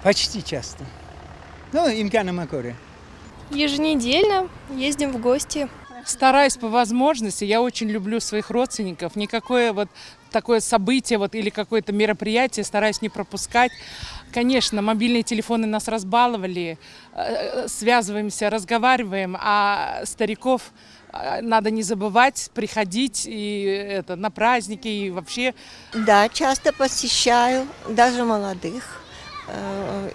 Почти часто. Ну, имкана макоре. Еженедельно ездим в гости. Стараюсь по возможности. Я очень люблю своих родственников. Никакое вот такое событие вот, или какое-то мероприятие стараюсь не пропускать. Конечно, мобильные телефоны нас разбаловали. Связываемся, разговариваем, а стариков надо не забывать приходить и на праздники и вообще. Да, часто посещаю, даже молодых.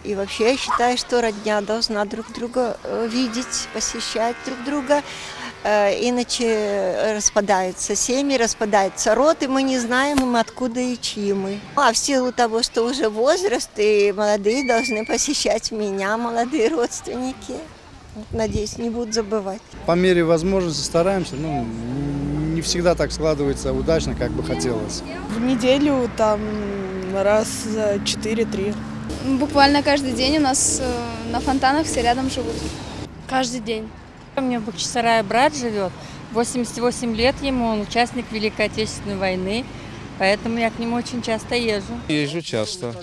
И вообще я считаю, что родня должна друг друга видеть, посещать друг друга. Иначе распадаются семьи, распадается род, и мы не знаем, откуда и чьи мы. А в силу того, что уже возраст, и молодые должны посещать меня, молодые родственники. Надеюсь, не будут забывать. По мере возможности стараемся, но не всегда так складывается удачно, как бы хотелось. В неделю там раз за 4-3. Буквально каждый день у нас на фонтанах все рядом живут. Каждый день. У меня в Бахчисарае брат живет, 88 лет ему, он участник Великой Отечественной войны, поэтому я к нему очень часто езжу. Езжу часто,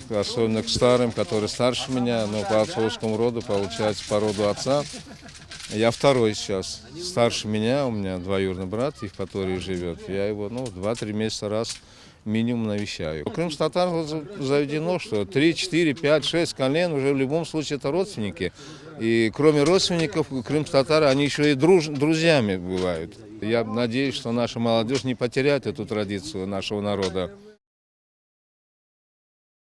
особенно к старым, которые старше меня, но по отцовскому роду, получается, по роду отца. Я второй сейчас, старше меня, у меня двоюродный брат, Евпаторий живет, я его 2-3 месяца раз минимум навещаю. У крымстатар заведено, что 3, 4, 5, 6 колен уже в любом случае это родственники. И кроме родственников, крымстатары, они еще и друзьями бывают. Я надеюсь, что наша молодежь не потеряет эту традицию нашего народа.